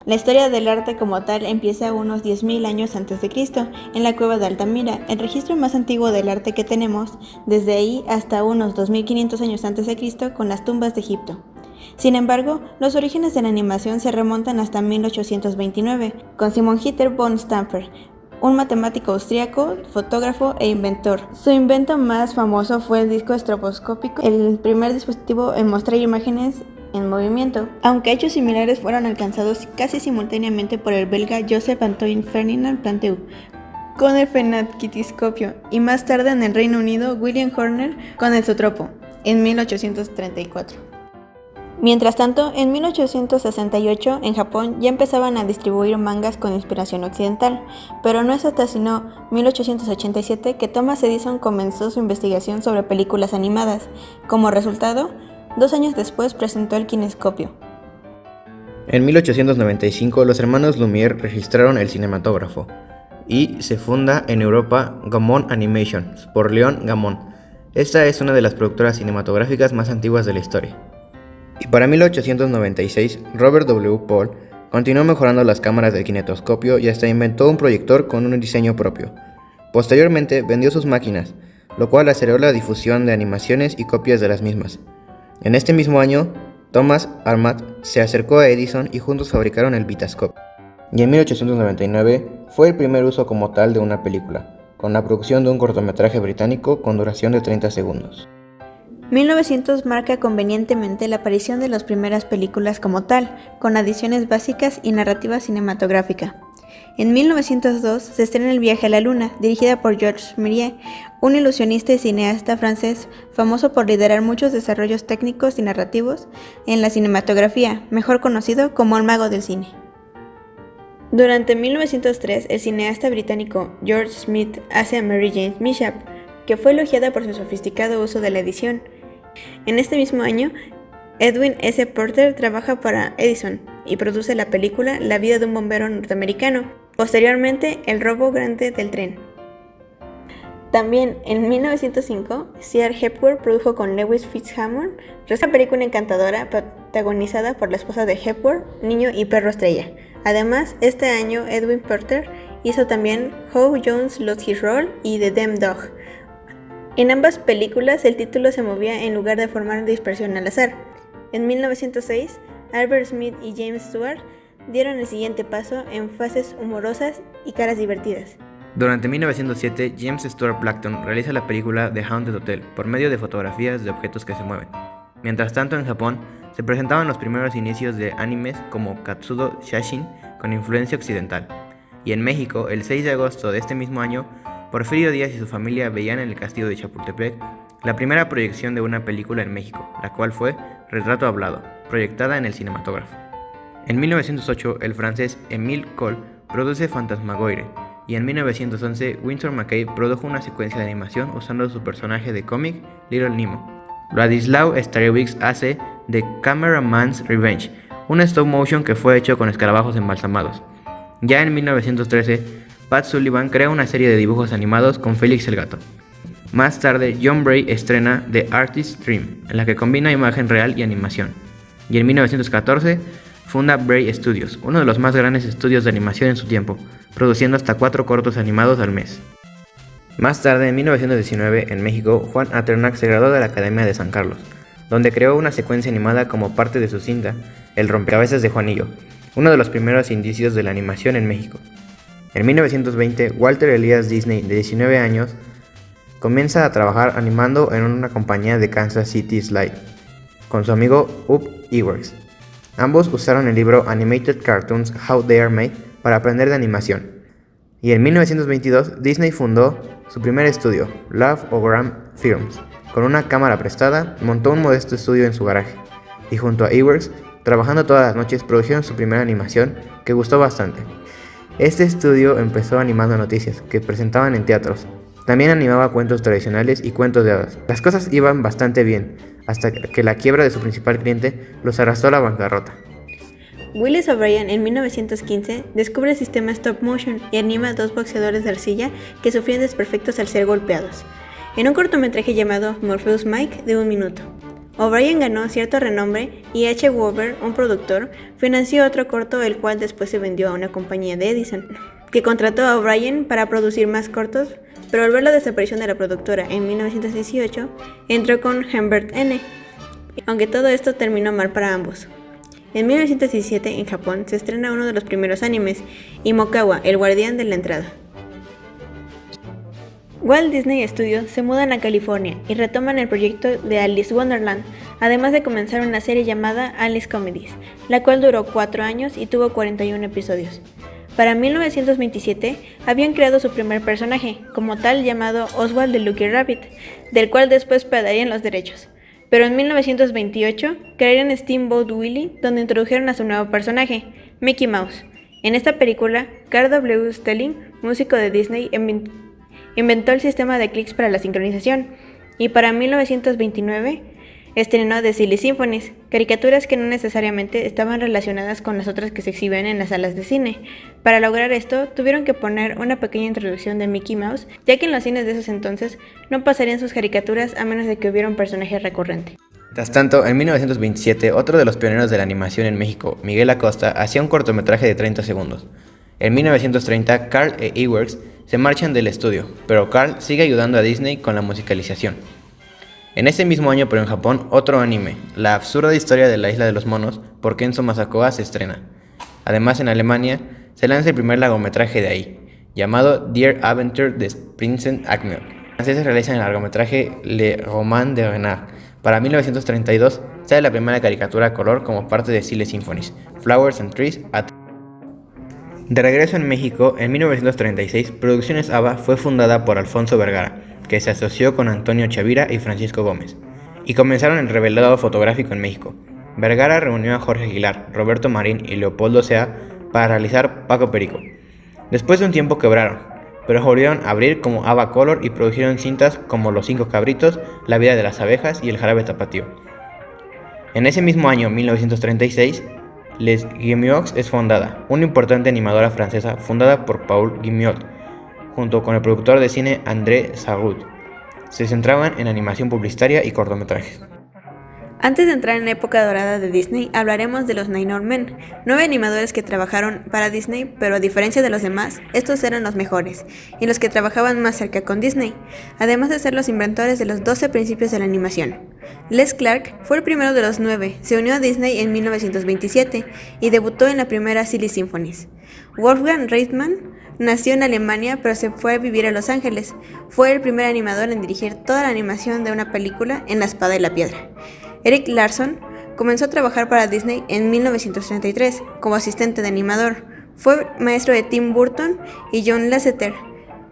La historia del arte como tal empieza unos 10.000 años antes de Cristo, en la cueva de Altamira, el registro más antiguo del arte que tenemos, desde ahí hasta unos 2.500 años antes de Cristo con las tumbas de Egipto. Sin embargo, los orígenes de la animación se remontan hasta 1829, con Simon Hitler von Stamfer, un matemático austríaco, fotógrafo e inventor. Su invento más famoso fue el disco estroboscópico, el primer dispositivo en mostrar imágenes en movimiento, aunque hechos similares fueron alcanzados casi simultáneamente por el belga Joseph Antoine Ferdinand Planteau con el fenadquitiscopio y más tarde en el Reino Unido William Horner con el zoótropo en 1834. Mientras tanto, en 1868 en Japón ya empezaban a distribuir mangas con inspiración occidental, pero no es hasta sino 1887 que Thomas Edison comenzó su investigación sobre películas animadas. Como resultado, 2 años después presentó el kinescopio. En 1895 los hermanos Lumière registraron el cinematógrafo y se funda en Europa Gaumont Animation por Léon Gaumont. Esta es una de las productoras cinematográficas más antiguas de la historia. Y para 1896 Robert W. Paul continuó mejorando las cámaras del kinetoscopio y hasta inventó un proyector con un diseño propio. Posteriormente vendió sus máquinas, lo cual aceleró la difusión de animaciones y copias de las mismas. En este mismo año, Thomas Armat se acercó a Edison y juntos fabricaron el Vitascope. Y en 1899 fue el primer uso como tal de una película, con la producción de un cortometraje británico con duración de 30 segundos. 1900 marca convenientemente la aparición de las primeras películas como tal, con adiciones básicas y narrativa cinematográfica. En 1902 se estrena El viaje a la luna, dirigida por Georges Méliès, un ilusionista y cineasta francés famoso por liderar muchos desarrollos técnicos y narrativos en la cinematografía, mejor conocido como el mago del cine. Durante 1903, el cineasta británico George Smith hace a Mary Jane Bishop, que fue elogiada por su sofisticado uso de la edición. En este mismo año, Edwin S. Porter trabaja para Edison y produce la película La vida de un bombero norteamericano, posteriormente El robo grande del tren. También en 1905, C.R. Hepworth produjo con Lewis Fitzhamon una película encantadora protagonizada por la esposa de Hepworth, Niño y perro estrella. Además, este año Edwin Porter hizo también How Jones Lost His Role y The Damned Dog. En ambas películas el título se movía en lugar de formar dispersión al azar. En 1906, Albert Smith y James Stewart dieron el siguiente paso en fases humorosas y caras divertidas. Durante 1907, James Stuart Blackton realiza la película The Haunted Hotel por medio de fotografías de objetos que se mueven. Mientras tanto, en Japón se presentaban los primeros inicios de animes como Katsudo Shashin con influencia occidental. Y en México, el 6 de agosto de este mismo año, Porfirio Díaz y su familia veían en el castillo de Chapultepec la primera proyección de una película en México, la cual fue Retrato Hablado, proyectada en el cinematógrafo. En 1908, el francés Émile Cohl produce Fantasmagorie, y en 1911, Winsor McCay produjo una secuencia de animación usando su personaje de cómic Little Nemo. Ladislao Starewicz hace The Cameraman's Revenge, un stop motion que fue hecho con escarabajos embalsamados. Ya en 1913, Pat Sullivan crea una serie de dibujos animados con Félix el Gato. Más tarde, John Bray estrena The Artist's Dream, en la que combina imagen real y animación. Y en 1914, funda Bray Studios, uno de los más grandes estudios de animación en su tiempo, produciendo hasta 4 cortos animados al mes. Más tarde, en 1919, en México, Juan Aternack se graduó de la Academia de San Carlos, donde creó una secuencia animada como parte de su cinta, El rompecabezas de Juanillo, uno de los primeros indicios de la animación en México. En 1920, Walter Elias Disney, de 19 años, comienza a trabajar animando en una compañía de Kansas City Slide, con su amigo Ub Iwerks. Ambos usaron el libro Animated Cartoons How They Are Made para aprender de animación. Y en 1922, Disney fundó su primer estudio, Love-O-Gram Films. Con una cámara prestada, montó un modesto estudio en su garaje, y junto a Iwerks, trabajando todas las noches, produjeron su primera animación, que gustó bastante. Este estudio empezó animando noticias que presentaban en teatros. También animaba cuentos tradicionales y cuentos de hadas. Las cosas iban bastante bien, hasta que la quiebra de su principal cliente los arrastró a la bancarrota. Willis O'Brien en 1915 descubre el sistema stop motion y anima a 2 boxeadores de arcilla que sufrían desperfectos al ser golpeados, en un cortometraje llamado Morpheus Mike de 1 minuto. O'Brien ganó cierto renombre y H. Weaver, un productor, financió otro corto el cual después se vendió a una compañía de Edison, que contrató a O'Brien para producir más cortos, pero al ver la desaparición de la productora en 1918, entró con Humbert N., aunque todo esto terminó mal para ambos. En 1917, en Japón, se estrena uno de los primeros animes, Imokawa, el guardián de la entrada. Walt Disney Studios se mudan a California y retoman el proyecto de Alice Wonderland, además de comenzar una serie llamada Alice Comedies, la cual duró 4 años y tuvo 41 episodios. Para 1927 habían creado su primer personaje, como tal llamado Oswald the Lucky Rabbit, del cual después pagarían los derechos. Pero en 1928 crearon Steamboat Willie, donde introdujeron a su nuevo personaje, Mickey Mouse. En esta película, Carl W. Stelling, músico de Disney, inventó el sistema de clics para la sincronización, y para 1929 estrenó The Silly Symphonies, caricaturas que no necesariamente estaban relacionadas con las otras que se exhibían en las salas de cine. Para lograr esto, tuvieron que poner una pequeña introducción de Mickey Mouse, ya que en los cines de esos entonces no pasarían sus caricaturas a menos de que hubiera un personaje recurrente. Mientras tanto, en 1927, otro de los pioneros de la animación en México, Miguel Acosta, hacía un cortometraje de 30 segundos. En 1930, Carl e Iwerks se marchan del estudio, pero Carl sigue ayudando a Disney con la musicalización. En ese mismo año, pero en Japón, otro anime, La absurda historia de la isla de los monos, por Kenzo Masakoa, se estrena. Además, en Alemania, se lanza el primer largometraje de ahí, llamado Dear Adventure de Prince Acme. Los franceses realizan el largometraje Le Roman de Renard. Para 1932, sale la primera caricatura a color como parte de Silly Symphonies, Flowers and Trees at... De regreso en México, en 1936, Producciones ABA fue fundada por Alfonso Vergara, que se asoció con Antonio Chavira y Francisco Gómez, y comenzaron el revelado fotográfico en México. Vergara reunió a Jorge Aguilar, Roberto Marín y Leopoldo Sea para realizar Paco Perico. Después de un tiempo quebraron, pero volvieron a abrir como ABA Color y produjeron cintas como Los Cinco Cabritos, La vida de las abejas y El jarabe tapatío. En ese mismo año, 1936, Les Guimiots es fundada, una importante animadora francesa fundada por Paul Guimiot, junto con el productor de cine André Sarraud. Se centraban en animación publicitaria y cortometrajes. Antes de entrar en la época dorada de Disney, hablaremos de los Nine Men, 9 animadores que trabajaron para Disney, pero a diferencia de los demás, estos eran los mejores, y los que trabajaban más cerca con Disney, además de ser los inventores de los 12 principios de la animación. Les Clark fue el primero de los 9, se unió a Disney en 1927 y debutó en la primera Silly Symphonies. Wolfgang Reitman nació en Alemania, pero se fue a vivir a Los Ángeles. Fue el primer animador en dirigir toda la animación de una película en La espada y la piedra. Eric Larson comenzó a trabajar para Disney en 1933 como asistente de animador. Fue maestro de Tim Burton y John Lasseter.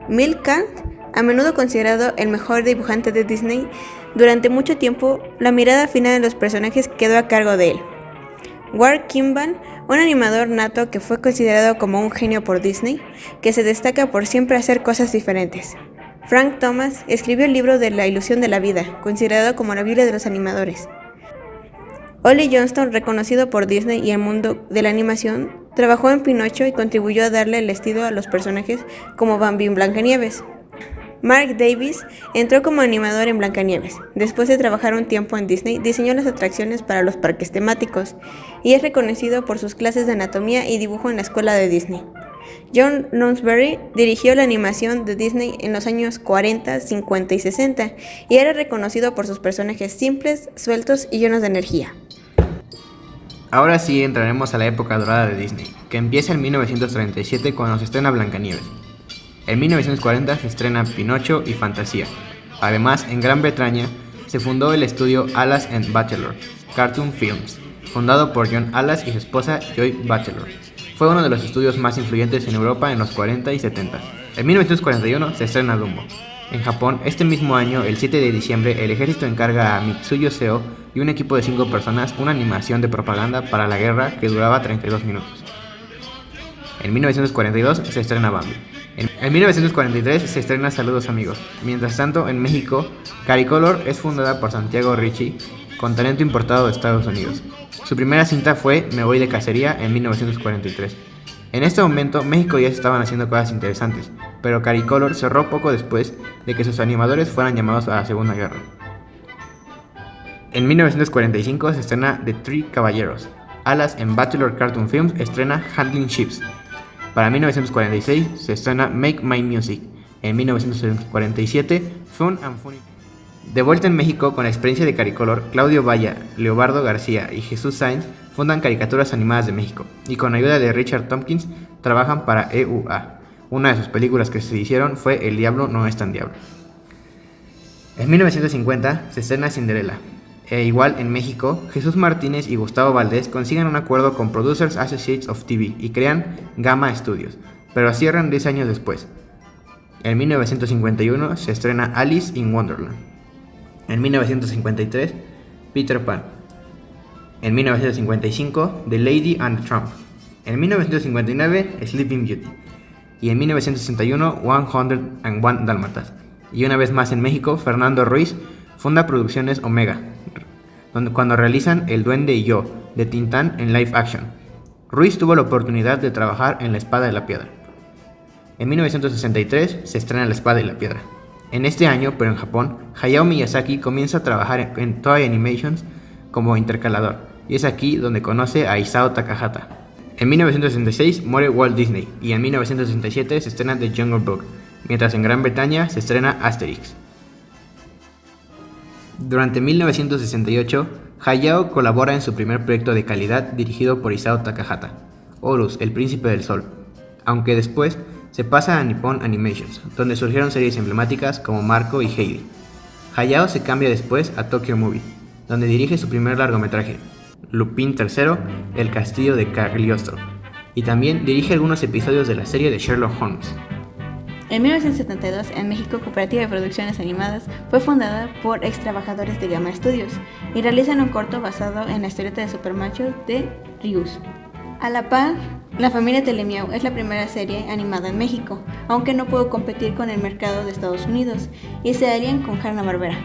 Milk Kant, a menudo considerado el mejor dibujante de Disney, durante mucho tiempo la mirada final de los personajes quedó a cargo de él. Ward Kimball, un animador nato que fue considerado como un genio por Disney, que se destaca por siempre hacer cosas diferentes. Frank Thomas escribió el libro de La ilusión de la vida, considerado como la Biblia de los animadores. Ollie Johnston, reconocido por Disney y el mundo de la animación, trabajó en Pinocho y contribuyó a darle el estilo a los personajes como Bambi en Blancanieves. Mark Davis entró como animador en Blancanieves. Después de trabajar un tiempo en Disney, diseñó las atracciones para los parques temáticos y es reconocido por sus clases de anatomía y dibujo en la escuela de Disney. John Lounsbury dirigió la animación de Disney en los años 40, 50 y 60 y era reconocido por sus personajes simples, sueltos y llenos de energía. Ahora sí entraremos a la época dorada de Disney, que empieza en 1937 cuando se estrena Blancanieves. En 1940 se estrena Pinocho y Fantasía. Además, en Gran Bretaña se fundó el estudio Alas and Bachelor Cartoon Films, fundado por John Alas y su esposa Joy Bachelor. Fue uno de los estudios más influyentes en Europa en los 40 y 70. En 1941 se estrena Dumbo. En Japón, este mismo año, el 7 de diciembre, el ejército encarga a Mitsuyo Seo y un equipo de 5 personas una animación de propaganda para la guerra que duraba 32 minutos. En 1942 se estrena Bambi. En 1943 se estrena Saludos Amigos. Mientras tanto, en México, Caricolor es fundada por Santiago Ricci, con talento importado de Estados Unidos. Su primera cinta fue Me voy de cacería en 1943. En este momento, México ya se estaban haciendo cosas interesantes, pero Caricolor cerró poco después de que sus animadores fueran llamados a la Segunda Guerra. En 1945 se estrena The Three Caballeros. Alas en Bachelor Cartoon Films estrena Handling Ships. Para 1946 se estrena Make My Music. En 1947 Fun and Funny. De vuelta en México con la experiencia de Caricolor, Claudio Valla, Leobardo García y Jesús Sáenz fundan Caricaturas Animadas de México y con ayuda de Richard Tompkins trabajan para EUA. Una de sus películas que se hicieron fue El Diablo no es tan diablo. En 1950 se estrena Cinderella. Igual en México, Jesús Martínez y Gustavo Valdés consiguen un acuerdo con Producers Associates of TV y crean Gamma Studios, pero cierran 10 años después. En 1951 se estrena Alice in Wonderland. En 1953, Peter Pan. En 1955, The Lady and the Tramp. En 1959, Sleeping Beauty. Y en 1961, 101 Dálmatas. Y una vez más en México, Fernando Ruiz funda Producciones Omega, cuando realizan El Duende y Yo, de Tintán en live action. Ruiz tuvo la oportunidad de trabajar en La Espada y la Piedra. En 1963 se estrena La Espada y la Piedra. En este año, pero en Japón, Hayao Miyazaki comienza a trabajar en Toei Animations como intercalador, y es aquí donde conoce a Isao Takahata. En 1966 muere Walt Disney, y en 1967 se estrena The Jungle Book, mientras en Gran Bretaña se estrena Asterix. Durante 1968, Hayao colabora en su primer proyecto de calidad dirigido por Isao Takahata, Horus, el Príncipe del Sol, aunque después se pasa a Nippon Animations, donde surgieron series emblemáticas como Marco y Heidi. Hayao se cambia después a Tokyo Movie, donde dirige su primer largometraje, Lupin III, El Castillo de Cagliostro, y también dirige algunos episodios de la serie de Sherlock Holmes. En 1972, en México, Cooperativa de Producciones Animadas fue fundada por ex trabajadores de Gamma Studios y realizan un corto basado en la historieta de Supermacho de Ryus. A la par, La Familia Telemiau es la primera serie animada en México, aunque no pudo competir con el mercado de Estados Unidos, y se alían con Hanna-Barbera.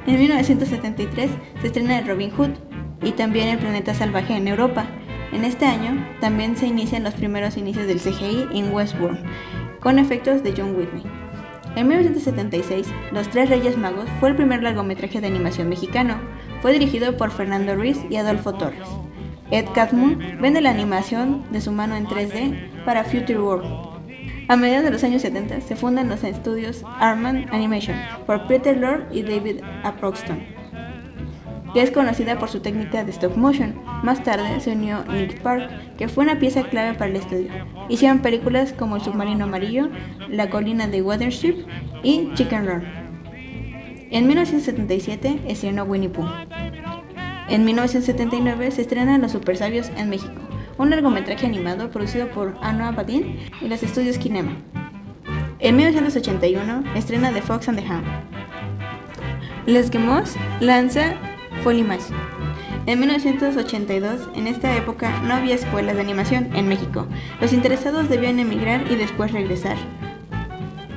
En 1973 se estrena Robin Hood y también El Planeta Salvaje en Europa. En este año también se inician los primeros inicios del CGI en Westworld, con efectos de John Whitney. En 1976, Los Tres Reyes Magos fue el primer largometraje de animación mexicano. Fue dirigido por Fernando Ruiz y Adolfo Torres. Ed Catmull vende la animación de su mano en 3D para Future World. A mediados de los años 70 se fundan los estudios Arman Animation por Peter Lorre y David A. Paxton, que es conocida por su técnica de stop motion. Más tarde se unió Nick Park, que fue una pieza clave para el estudio. Hicieron películas como El Submarino Amarillo, La Colina de Watership y Chicken Run. En 1977 estrenó Winnie Pooh. En 1979 se estrenan Los Supersabios en México, un largometraje animado producido por Anoa Badin y los estudios Kinema. En 1981 estrena The Fox and the Hound. Les Gemos lanza Folimash. En 1982, en esta época no había escuelas de animación en México. Los interesados debían emigrar y después regresar.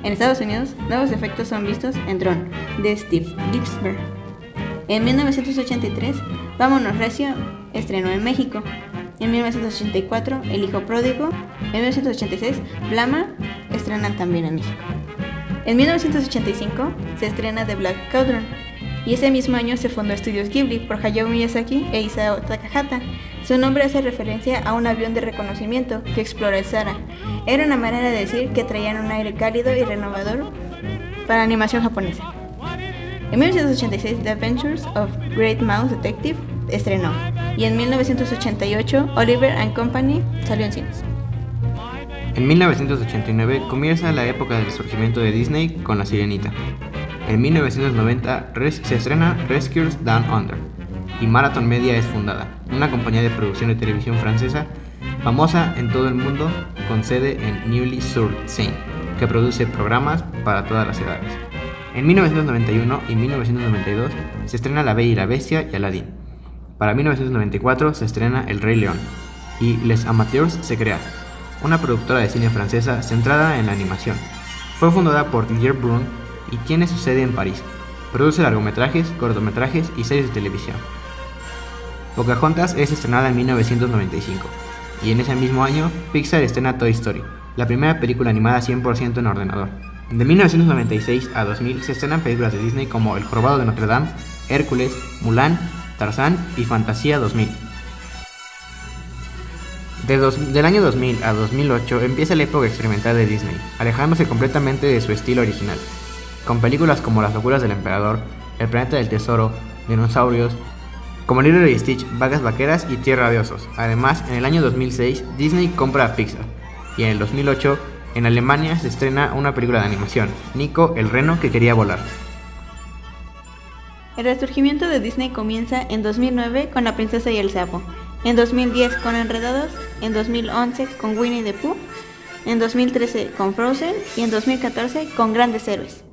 En Estados Unidos, nuevos efectos son vistos en Tron, de Steve Lipsberg. En 1983, Vámonos Recio estrenó en México. En 1984, El Hijo Pródigo. En 1986, Blama estrenan también en México. En 1985 se estrena The Black Cauldron. Y ese mismo año se fundó Estudios Ghibli por Hayao Miyazaki e Isao Takahata. Su nombre hace referencia a un avión de reconocimiento que explora el Sahara. Era una manera de decir que traían un aire cálido y renovador para la animación japonesa. En 1986, The Adventures of Great Mouse Detective estrenó, y en 1988, Oliver and Company salió en cines. En 1989 comienza la época del resurgimiento de Disney con La Sirenita. En 1990 se estrena Rescuers Down Under, y Marathon Media es fundada, una compañía de producción de televisión francesa famosa en todo el mundo con sede en Neuilly-sur-Seine, que produce programas para todas las edades. En 1991 y 1992 se estrena La Bella y la Bestia y Aladdin. Para 1994 se estrena El Rey León y Les Amateurs se crea, una productora de cine francesa centrada en la animación. Fue fundada por Didier Brun y tiene su sede en París. Produce largometrajes, cortometrajes y series de televisión. Pocahontas es estrenada en 1995 y en ese mismo año Pixar estrena Toy Story, la primera película animada 100% en ordenador. De 1996 a 2000 se estrenan películas de Disney como El Jorobado de Notre Dame, Hércules, Mulan Tarzán y Fantasía 2000. Del año 2000 a 2008 empieza la época experimental de Disney, alejándose completamente de su estilo original, con películas como Las locuras del emperador, El planeta del tesoro, Dinosaurios, como Lilo y Stitch, Vagas vaqueras y Tierra de osos. Además, en el año 2006 Disney compra a Pixar, y en el 2008 en Alemania se estrena una película de animación, Nico, el reno que quería volar. El resurgimiento de Disney comienza en 2009 con La princesa y el sapo, en 2010 con Enredados, en 2011 con Winnie the Pooh, en 2013 con Frozen y en 2014 con Grandes Héroes.